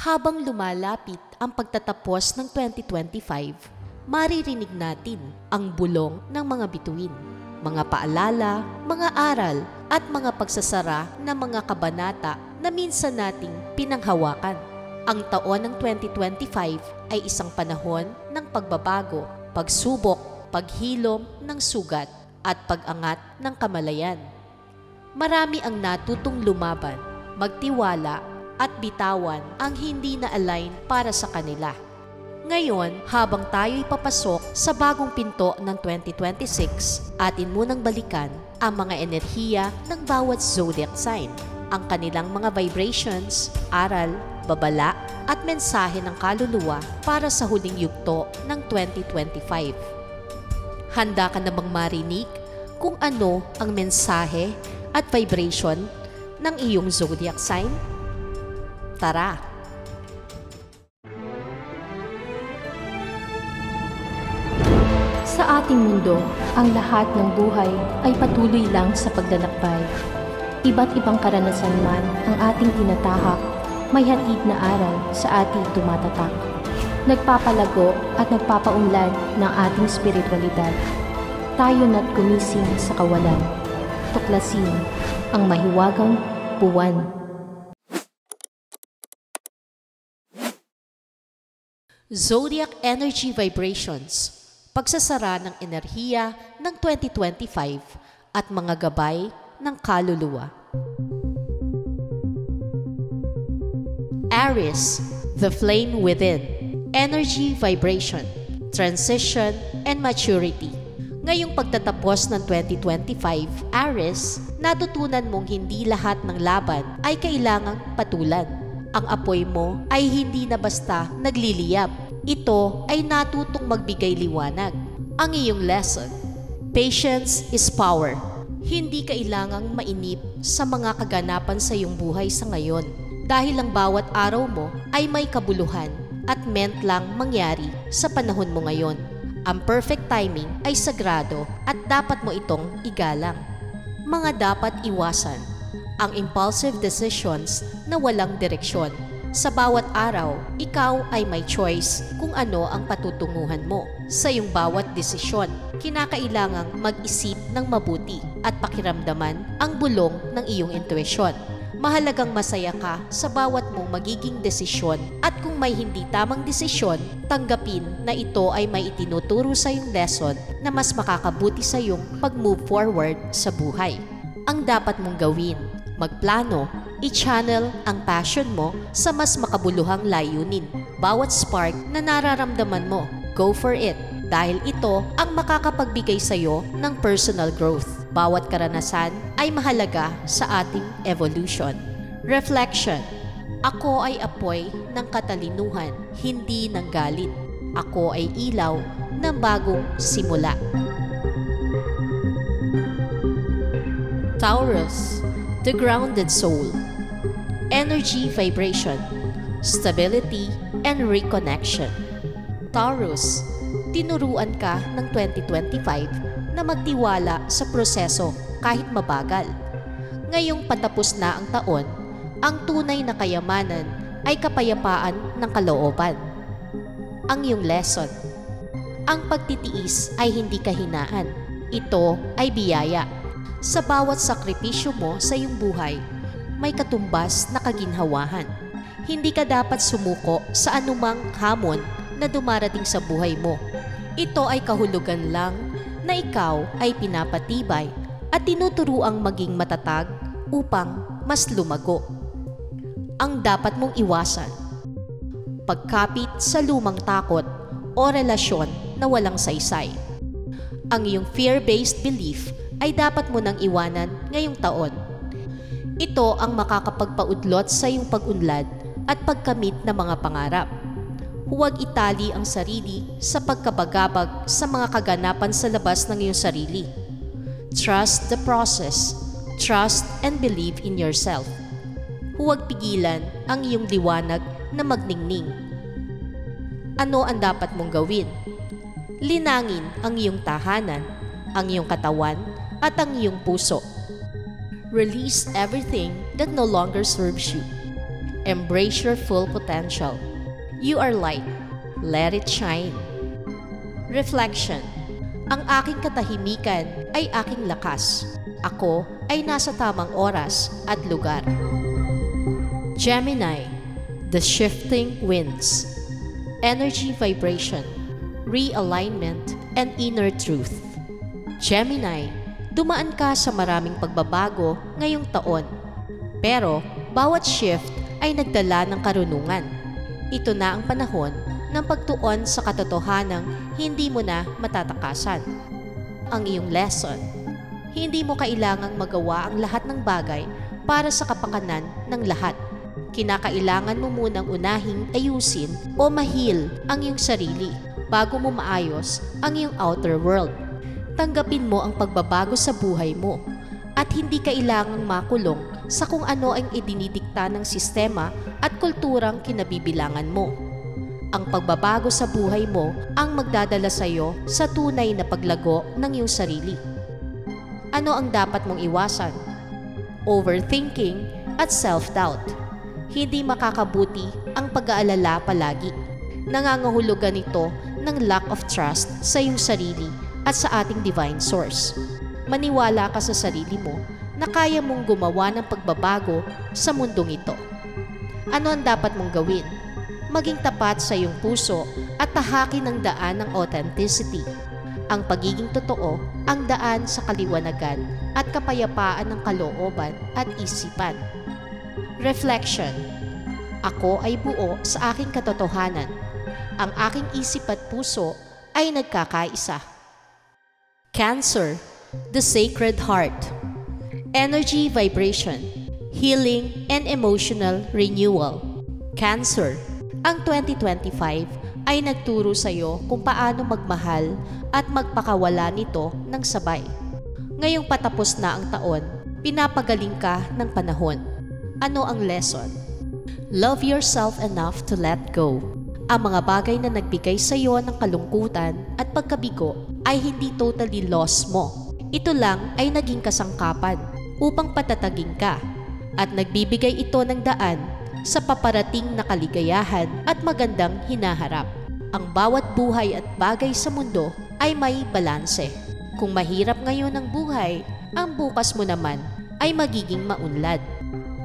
Habang lumalapit ang pagtatapos ng 2025, maririnig natin ang bulong ng mga bituin, mga paalala, mga aral at mga pagsasara ng mga kabanata na minsan nating pinanghawakan. Ang taon ng 2025 ay isang panahon ng pagbabago, pagsubok, paghilom ng sugat at pag-angat ng kamalayan. Marami ang natutong lumaban, magtiwala at bitawan ang hindi na-align para sa kanila. Ngayon, habang tayo'y papasok sa bagong pinto ng 2026, atin munang balikan ang mga enerhiya ng bawat zodiac sign, ang kanilang mga vibrations, aral, babala at mensahe ng kaluluwa para sa huling yugto ng 2025. Handa ka na bang marinig kung ano ang mensahe at vibration ng iyong zodiac sign? Tara! Sa ating mundo, ang lahat ng buhay ay patuloy lang sa paglalakbay. Iba't ibang karanasan man ang ating tinatahak, may hatid na aral sa ating tumatatak. Nagpapalago at nagpapaunlad ng ating spiritualidad. Tayo na't gumising sa kawalan. Tuklasin ang mahiwagang buwan. Zodiac Energy Vibrations, pagsasara ng enerhiya ng 2025 at mga gabay ng kaluluwa. Aries, the flame within, energy vibration, transition and maturity. Ngayong pagtatapos ng 2025, Aries, natutunan mong hindi lahat ng laban ay kailangang patulan. Ang apoy mo ay hindi na basta nagliliyab. Ito ay natutong magbigay liwanag. Ang iyong lesson, patience is power. Hindi kailangang mainip sa mga kaganapan sa iyong buhay sa ngayon dahil ang bawat araw mo ay may kabuluhan at meant lang mangyari sa panahon mo ngayon. Ang perfect timing ay sagrado at dapat mo itong igalang. Mga dapat iwasan, ang impulsive decisions na walang direksyon. Sa bawat araw, ikaw ay may choice kung ano ang patutunguhan mo. Sa iyong bawat desisyon, kinakailangang mag-isip ng mabuti at pakiramdaman ang bulong ng iyong intuisyon. Mahalagang masaya ka sa bawat mong magiging desisyon at kung may hindi tamang desisyon, tanggapin na ito ay may itinuturo sa iyong lesson na mas makakabuti sa iyong pag-move forward sa buhay. Ang dapat mong gawin, magplano, i-channel ang passion mo sa mas makabuluhang layunin. Bawat spark na nararamdaman mo, go for it dahil ito ang makakapagbigay sa iyo ng personal growth. Bawat karanasan ay mahalaga sa ating evolution. Reflection. Ako ay apoy ng katalinuhan, hindi ng galit. Ako ay ilaw ng bagong simula. Taurus, the grounded soul. Energy vibration, stability, and reconnection. Taurus, tinuruan ka ng 2025 na magtiwala sa proseso kahit mabagal. Ngayong patapos na ang taon, ang tunay na kayamanan ay kapayapaan ng kalooban. Ang iyong lesson, ang pagtitiis ay hindi kahinaan. Ito ay biyaya. Sa bawat sakripisyo mo sa iyong buhay, may katumbas na kaginhawahan. Hindi ka dapat sumuko sa anumang hamon na dumarating sa buhay mo. Ito ay kahulugan lang na ikaw ay pinapatibay at tinuturuang maging matatag upang mas lumago. Ang dapat mong iwasan, pagkapit sa lumang takot o relasyon na walang saysay. Ang iyong fear-based belief ay dapat mo nang iwanan ngayong taon. Ito ang makakapagpaudlot sa iyong pag-unlad at pagkamit ng mga pangarap. Huwag itali ang sarili sa pagkabagabag sa mga kaganapan sa labas ng iyong sarili. Trust the process. Trust and believe in yourself. Huwag pigilan ang iyong liwanag na magningning. Ano ang dapat mong gawin? Linangin ang iyong tahanan, ang iyong katawan, at ang iyong puso. Release everything that no longer serves you. Embrace your full potential. You are light. Let it shine. Reflection. Ang aking katahimikan ay aking lakas. Ako ay nasa tamang oras at lugar. Gemini. The shifting winds. Energy vibration. Realignment and inner truth. Gemini. Dumaan ka sa maraming pagbabago ngayong taon. Pero bawat shift ay nagdala ng karunungan. Ito na ang panahon ng pagtuon sa katotohanang hindi mo na matatakasan. Ang iyong lesson, hindi mo kailangang magawa ang lahat ng bagay para sa kapakanan ng lahat. Kinakailangan mo munang unahing ayusin o ma-heal ang iyong sarili bago mo maayos ang iyong outer world. Tanggapin mo ang pagbabago sa buhay mo at hindi kailangang makulong sa kung ano ang idinidikta ng sistema at kulturang kinabibilangan mo. Ang pagbabago sa buhay mo ang magdadala sa iyo sa tunay na paglago ng iyong sarili. Ano ang dapat mong iwasan? Overthinking at self-doubt. Hindi makakabuti ang pag-aalala palagi. Nangangahulugan ito ng lack of trust sa iyong sarili at sa ating divine source. Maniwala ka sa sarili mo na kaya mong gumawa ng pagbabago sa mundong ito. Ano ang dapat mong gawin? Maging tapat sa iyong puso at tahakin ang daan ng authenticity. Ang pagiging totoo ang daan sa kaliwanagan at kapayapaan ng kalooban at isipan. Reflection. Ako ay buo sa aking katotohanan. Ang aking isip at puso ay nagkakaisa. Cancer. The Sacred Heart. Energy vibration, healing, and emotional renewal. Cancer. Ang 2025 ay nagturo sa iyo kung paano magmahal at magpakawala nito ng sabay. Ngayong patapos na ang taon, pinapagaling ka ng panahon. Ano ang lesson? Love yourself enough to let go. Ang mga bagay na nagbigay sa iyo ng kalungkutan at pagkabigo ay hindi totally loss mo. Ito lang ay naging kasangkapan upang patatagin ka at nagbibigay ito ng daan sa paparating na kaligayahan at magandang hinaharap. Ang bawat buhay at bagay sa mundo ay may balanse. Kung mahirap ngayon ang buhay, ang bukas mo naman ay magiging maunlad.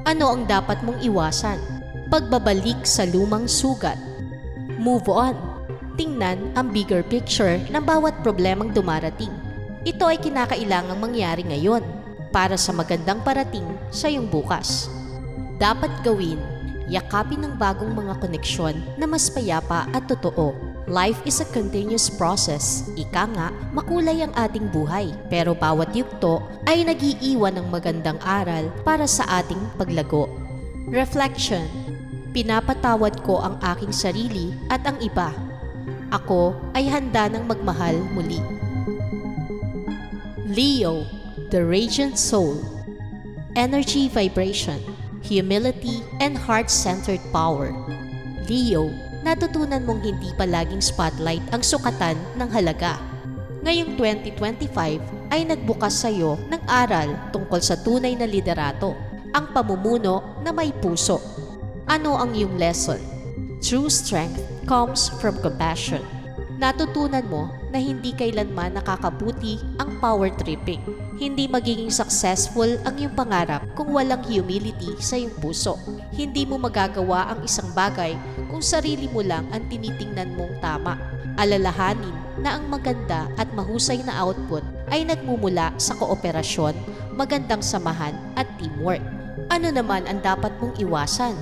Ano ang dapat mong iwasan? Pagbabalik sa lumang sugat. Move on. Tingnan ang bigger picture ng bawat problemang dumarating. Ito ay kinakailangang mangyari ngayon para sa magandang parating sa iyong bukas. Dapat gawin, yakapin ang bagong mga koneksyon na mas payapa at totoo. Life is a continuous process. Ika nga, makulay ang ating buhay. Pero bawat yugto ay nag-iiwan ng magandang aral para sa ating paglago. Reflection. Pinapatawad ko ang aking sarili at ang iba. Ako ay handa ng magmahal muli. Leo, the Radiant Soul. Energy vibration, humility, and heart-centered power. Leo, natutunan mong hindi palaging spotlight ang sukatan ng halaga. Ngayong 2025 ay nagbukas sa iyo ng aral tungkol sa tunay na liderato, ang pamumuno na may puso. Ano ang iyong lesson? True strength comes from compassion. Natutunan mo na hindi kailanman nakakabuti ang power tripping. Hindi magiging successful ang iyong pangarap kung walang humility sa iyong puso. Hindi mo magagawa ang isang bagay kung sarili mo lang ang tinitingnan mong tama. Alalahanin na ang maganda at mahusay na output ay nagmumula sa kooperasyon, magandang samahan at teamwork. Ano naman ang dapat mong iwasan?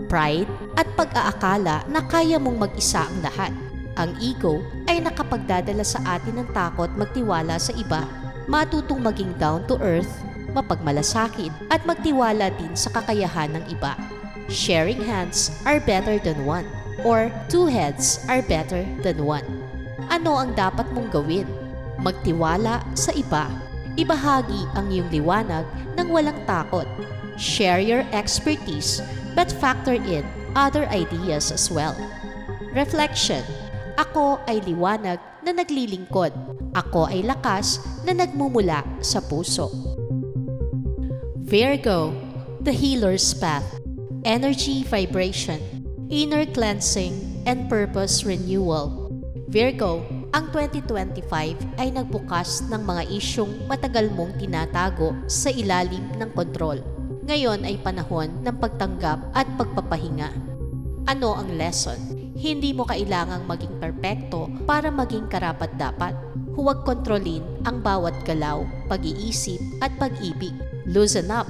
Pride at pag-aakala na kaya mong mag-isa ang lahat. Ang ego ay nakapagdadala sa atin ng takot magtiwala sa iba, matutong maging down to earth, mapagmalasakit at magtiwala din sa kakayahan ng iba. Sharing hands are better than one, or two heads are better than one. Ano ang dapat mong gawin? Magtiwala sa iba. Ibahagi ang iyong liwanag ng walang takot. Share your expertise but factor in other ideas as well. Reflection. Ako ay liwanag na naglilingkod. Ako ay lakas na nagmumula sa puso. Virgo, the healer's path. energy vibration, inner cleansing, and purpose renewal. Virgo, ang 2025 ay nagbukas ng mga isyong matagal mong tinatago sa ilalim ng kontrol. Ngayon ay panahon ng pagtanggap at pagpapahinga. Ano ang lesson? Hindi mo kailangang maging perpekto para maging karapat-dapat. Huwag kontrolin ang bawat galaw, pag-iisip at pag-ibig. Loosen up.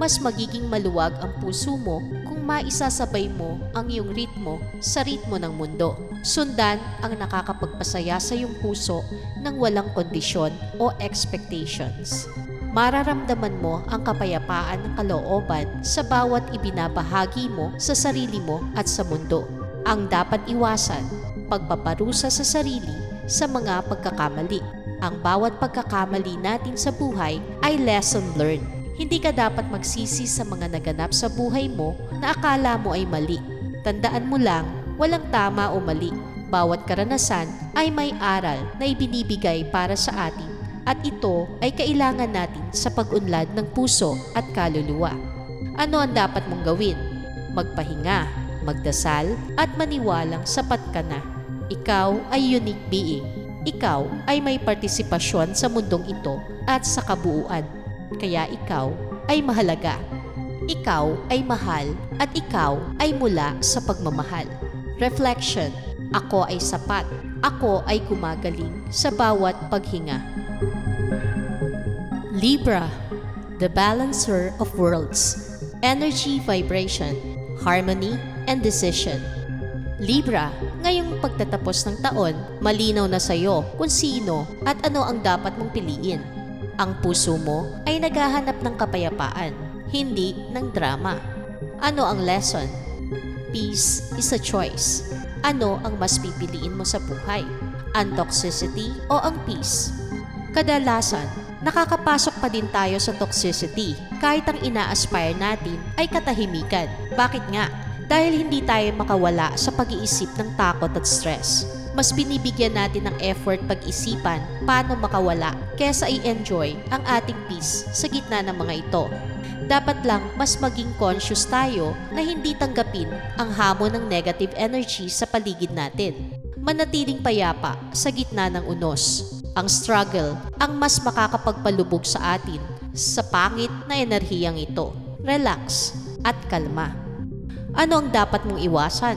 Mas magiging maluwag ang puso mo kung maisasabay mo ang iyong ritmo sa ritmo ng mundo. Sundan ang nakakapagpasaya sa iyong puso ng walang kondisyon o expectations. Mararamdaman mo ang kapayapaan ng kalooban sa bawat ibinabahagi mo sa sarili mo at sa mundo. Ang dapat iwasan, pagpaparusa sa sarili sa mga pagkakamali. Ang bawat pagkakamali natin sa buhay ay lesson learned. Hindi ka dapat magsisi sa mga naganap sa buhay mo na akala mo ay mali. Tandaan mo lang, walang tama o mali. Bawat karanasan ay may aral na ibinibigay para sa atin at ito ay kailangan natin sa pag-unlad ng puso at kaluluwa. Ano ang dapat mong gawin? Magpahinga, magdasal at maniwalang sapat ka na. Ikaw ay unique being. Ikaw ay may partisipasyon sa mundong ito at sa kabuuan. Kaya ikaw ay mahalaga. Ikaw ay mahal at ikaw ay mula sa pagmamahal. Reflection. Ako ay sapat. Ako ay gumagaling sa bawat paghinga. Libra, the balancer of worlds. Energy vibration, harmony, and decision. Libra, ngayong pagtatapos ng taon, malinaw na sa iyo kung sino at ano ang dapat mong piliin. Ang puso mo ay naghahanap ng kapayapaan, hindi ng drama. Ano ang lesson? Peace is a choice. Ano ang mas pipiliin mo sa buhay? Ang toxicity o ang peace? Kadalasan, nakakapasok pa din tayo sa toxicity kahit ang ina-aspire natin ay katahimikan. Bakit nga? Dahil hindi tayo makawala sa pag-iisip ng takot at stress. Mas binibigyan natin ng effort pag-isipan paano makawala kesa i-enjoy ang ating peace sa gitna ng mga ito. Dapat lang mas maging conscious tayo na hindi tanggapin ang hamon ng negative energy sa paligid natin. Manatiling payapa sa gitna ng unos. Ang struggle ang mas makakapagpalubog sa atin sa pangit na enerhiyang ito. Relax at kalma. Ano ang dapat mong iwasan?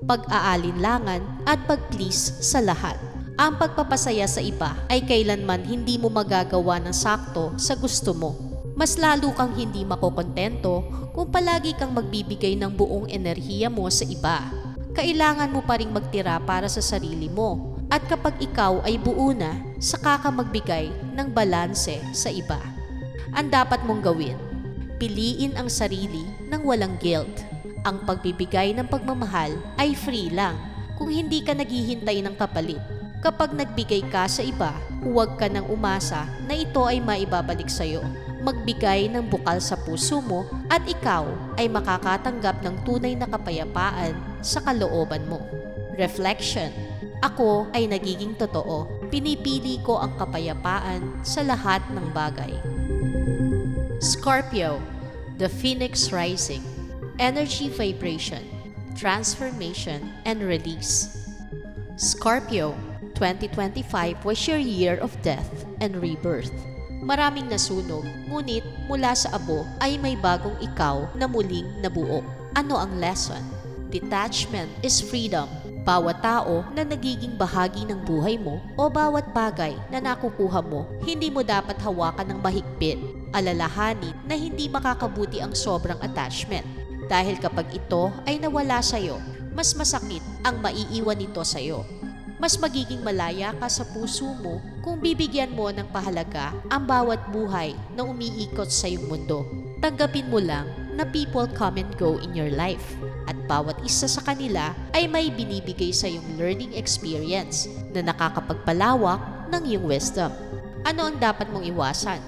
Pag-aalinlangan at pag-please sa lahat. Ang pagpapasaya sa iba ay kailanman hindi mo magagawa ng sakto sa gusto mo. Mas lalo kang hindi makokontento kung palagi kang magbibigay ng buong enerhiya mo sa iba. Kailangan mo pa ring magtira para sa sarili mo. At kapag ikaw ay buo na, saka ka magbigay ng balanse sa iba. Ang dapat mong gawin, piliin ang sarili ng walang guilt. Ang pagbibigay ng pagmamahal ay free lang kung hindi ka naghihintay ng kapalit. Kapag nagbigay ka sa iba, huwag ka nang umasa na ito ay maibabalik sa iyo. Magbigay ng bukal sa puso mo at ikaw ay makakatanggap ng tunay na kapayapaan sa kalooban mo. Reflection. Ako ay nagiging totoo. Pinipili ko ang kapayapaan sa lahat ng bagay. Scorpio, the Phoenix Rising. Energy vibration, transformation, and release. Scorpio, 2025 was your year of death and rebirth. Maraming nasunog, ngunit mula sa abo ay may bagong ikaw na muling nabuo. Ano ang lesson? Detachment is freedom. Bawat tao na nagiging bahagi ng buhay mo o bawat bagay na nakukuha mo, hindi mo dapat hawakan ng mahigpit. Alalahanin na hindi makakabuti ang sobrang attachment. Dahil kapag ito ay nawala sa'yo, mas masakit ang maiiwan nito sa'yo. Mas magiging malaya ka sa puso mo kung bibigyan mo ng pahalaga ang bawat buhay na umiikot sa iyong mundo. Tanggapin mo lang na people come and go in your life at bawat isa sa kanila ay may binibigay sa iyong learning experience na nakakapagpalawak ng iyong wisdom. Ano ang dapat mong iwasan?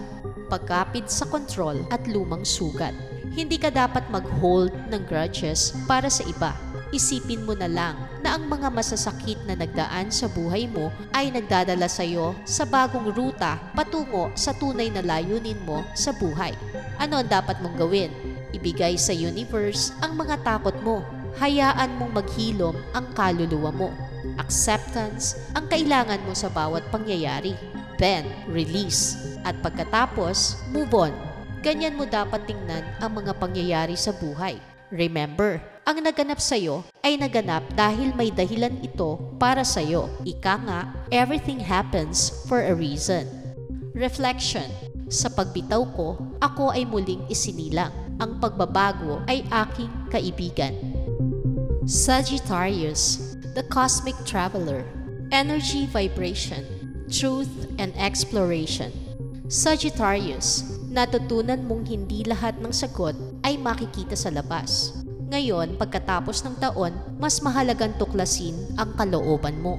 Pagkapit sa kontrol at lumang sugat. Hindi ka dapat mag-hold ng grudges para sa iba. Isipin mo na lang na ang mga masasakit na nagdaan sa buhay mo ay nagdadala sa iyo sa bagong ruta patungo sa tunay na layunin mo sa buhay. Ano ang dapat mong gawin? Ibigay sa universe ang mga takot mo. Hayaan mong maghilom ang kaluluwa mo. Acceptance ang kailangan mo sa bawat pangyayari. Then, release. At pagkatapos, move on. Ganyan mo dapat tingnan ang mga pangyayari sa buhay. Remember, ang naganap sa'yo ay naganap dahil may dahilan ito para sa'yo. Ika nga, everything happens for a reason. Reflection. Sa pagbitaw ko, ako ay muling isinilang. Ang pagbabago ay aking kaibigan. Sagittarius, the cosmic traveler. Energy vibration, truth and exploration. Sagittarius, natutunan mong hindi lahat ng sagot ay makikita sa labas. Ngayon, pagkatapos ng taon, mas mahalagang tuklasin ang kalooban mo.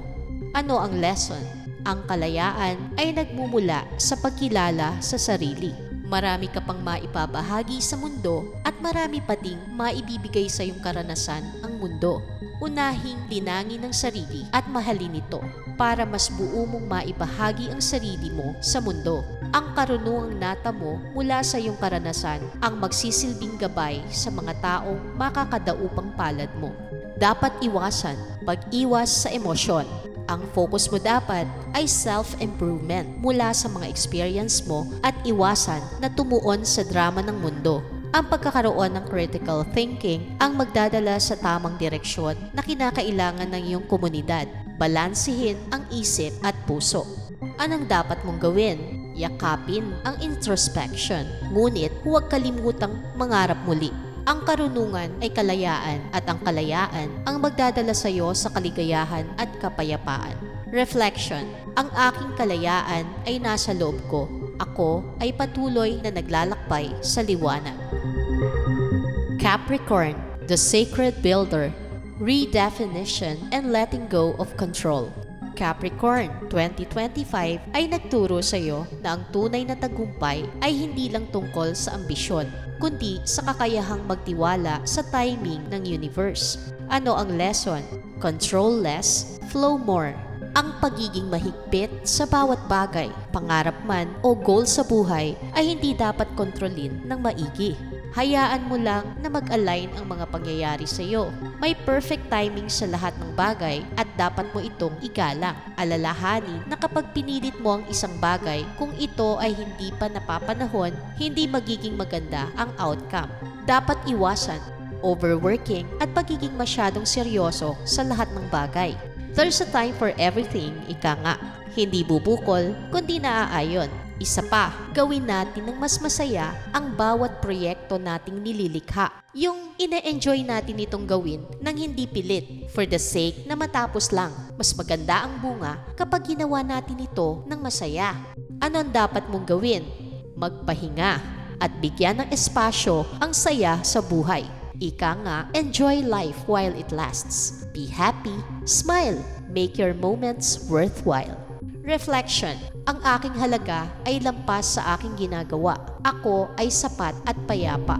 Ano ang lesson? Ang kalayaan ay nagmumula sa pagkilala sa sarili. Marami ka pang maipabahagi sa mundo at marami pa ding maibibigay sa iyong karanasan ang mundo. Unahing linangin ang sarili at mahalin ito para mas buo mong maibahagi ang sarili mo sa mundo. Ang karunungang nata mo mula sa iyong karanasan ang magsisilbing gabay sa mga taong makakadaupang palad mo. Dapat iwasan pag-iwas sa emosyon. Ang focus mo dapat ay self-improvement mula sa mga experience mo at iwasan na tumuon sa drama ng mundo. Ang pagkakaroon ng critical thinking ang magdadala sa tamang direksyon na kinakailangan ng iyong komunidad. Balansihin ang isip at puso. Anong dapat mong gawin? Yakapin ang introspection. Ngunit huwag kalimutang mangarap muli. Ang karunungan ay kalayaan at ang kalayaan ang magdadala sa iyo sa kaligayahan at kapayapaan. Reflection. Ang aking kalayaan ay nasa loob ko. Ako ay patuloy na naglalakbay sa liwanag. Capricorn, the sacred builder. Redefinition and letting go of control. Capricorn, 2025 ay nagturo sa iyo na ang tunay na tagumpay ay hindi lang tungkol sa ambisyon, kundi sa kakayahang magtiwala sa timing ng universe. Ano ang lesson? Control less, flow more. Ang pagiging mahigpit sa bawat bagay, pangarap man o goal sa buhay ay hindi dapat kontrolin ng maigi. Hayaan mo lang na mag-align ang mga pangyayari sa iyo. May perfect timing sa lahat ng bagay at dapat mo itong igalang. Alalahanin na kapag pinilit mo ang isang bagay, kung ito ay hindi pa napapanahon, hindi magiging maganda ang outcome. Dapat iwasan overworking at pagiging masyadong seryoso sa lahat ng bagay. There's a time for everything, ika nga. Hindi bubukol, kundi naaayon. Isa pa, gawin natin ng mas masaya ang bawat proyekto nating nililikha. Yung ine-enjoy natin itong gawin nang hindi pilit, for the sake na matapos lang. Mas maganda ang bunga kapag ginawa natin ito ng masaya. Ano ang dapat mong gawin? Magpahinga at bigyan ng espasyo ang saya sa buhay. Ika nga, enjoy life while it lasts. Be happy, smile, make your moments worthwhile. Reflection. Ang aking halaga ay lampas sa aking ginagawa. Ako ay sapat at payapa.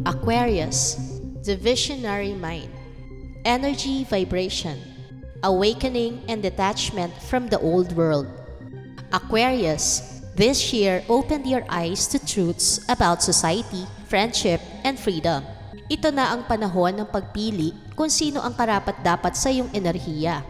Aquarius, the visionary mind. Energy vibration. Awakening and detachment from the old world. Aquarius, this year opened your eyes to truths about society, friendship, and freedom. Ito na ang panahon ng pagpili kung sino ang karapat-dapat sa iyong enerhiya.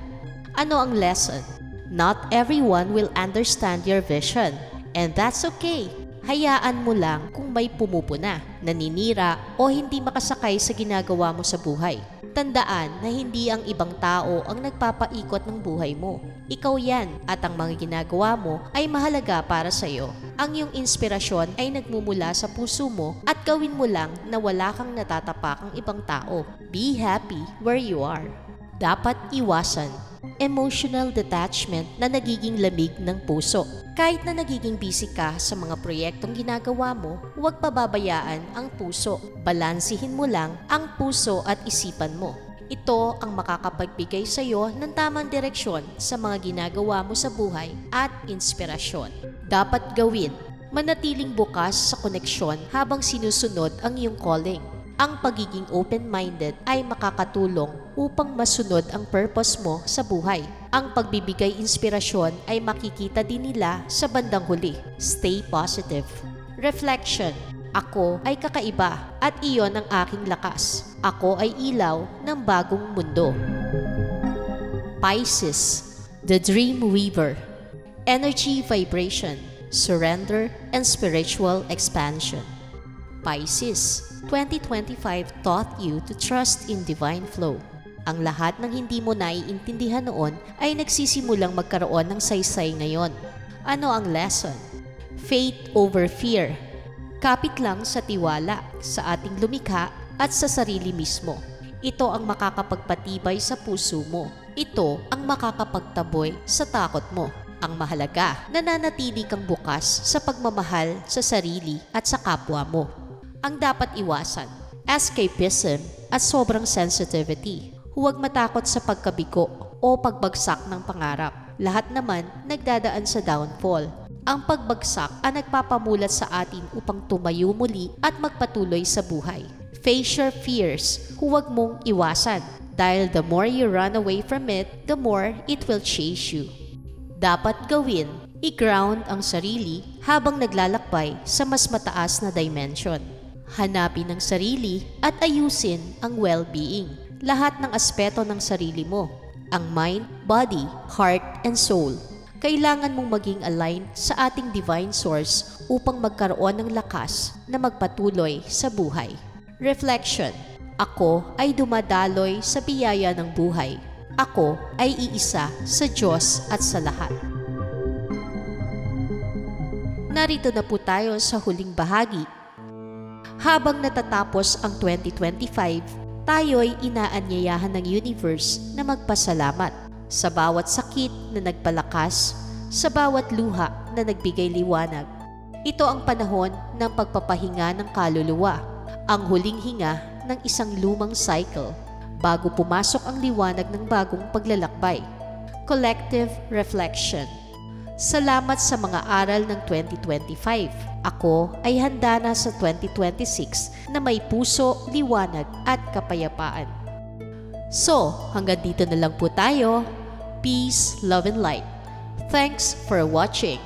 Ano ang lesson? Not everyone will understand your vision, and that's okay. Hayaan mo lang kung may pumupuna, naninira o hindi makasakay sa ginagawa mo sa buhay. Tandaan na hindi ang ibang tao ang nagpapaikot ng buhay mo. Ikaw yan at ang mga ginagawa mo ay mahalaga para sa iyo. Ang iyong inspirasyon ay nagmumula sa puso mo at gawin mo lang na wala kang natatapakang ibang tao. Be happy where you are. Dapat iwasan emotional detachment na nagiging lamig ng puso. Kahit na nagiging busy ka sa mga proyektong ginagawa mo, huwag pababayaan ang puso. Balansihin mo lang ang puso at isipan mo. Ito ang makakapagbigay sa iyo ng tamang direksyon sa mga ginagawa mo sa buhay at inspirasyon. Dapat gawin, manatiling bukas sa koneksyon habang sinusunod ang iyong calling. Ang pagiging open-minded ay makakatulong upang masunod ang purpose mo sa buhay. Ang pagbibigay inspirasyon ay makikita din nila sa bandang huli. Stay positive. Reflection. Ako ay kakaiba at iyon ang aking lakas. Ako ay ilaw ng bagong mundo. Pisces, the Dream Weaver. Energy vibration, surrender, and spiritual expansion. Pisces, 2025 taught you to trust in divine flow. Ang lahat ng hindi mo naiintindihan noon ay nagsisimulang magkaroon ng saysay ngayon. Ano ang lesson? Faith over fear. Kapit lang sa tiwala, sa ating lumikha at sa sarili mismo. Ito ang makakapagpatibay sa puso mo. Ito ang makakapagtaboy sa takot mo. Ang mahalaga, nananatili kang bukas sa pagmamahal sa sarili at sa kapwa mo. Ang dapat iwasan, escapism at sobrang sensitivity. Huwag matakot sa pagkabigo o pagbagsak ng pangarap. Lahat naman nagdadaan sa downfall. Ang pagbagsak ang nagpapamulat sa atin upang tumayo muli at magpatuloy sa buhay. Face your fears, huwag mong iwasan. Dahil the more you run away from it, the more it will chase you. Dapat gawin, i-ground ang sarili habang naglalakbay sa mas mataas na dimension. Hanapin ang sarili at ayusin ang well-being. Lahat ng aspeto ng sarili mo, ang mind, body, heart, and soul. Kailangan mong maging aligned sa ating divine source upang magkaroon ng lakas na magpatuloy sa buhay. Reflection. Ako ay dumadaloy sa biyaya ng buhay. Ako ay iisa sa Diyos at sa lahat. Narito na po tayo sa huling bahagi. Habang natatapos ang 2025, tayo'y inaanyayahan ng universe na magpasalamat sa bawat sakit na nagpalakas, sa bawat luha na nagbigay liwanag. Ito ang panahon ng pagpapahinga ng kaluluwa, ang huling hinga ng isang lumang cycle bago pumasok ang liwanag ng bagong paglalakbay. Collective reflection. Salamat sa mga aral ng 2025. Ako ay handa na sa 2026 na may puso, liwanag at kapayapaan. So, hanggang dito na lang po tayo. Peace, love, and light. Thanks for watching.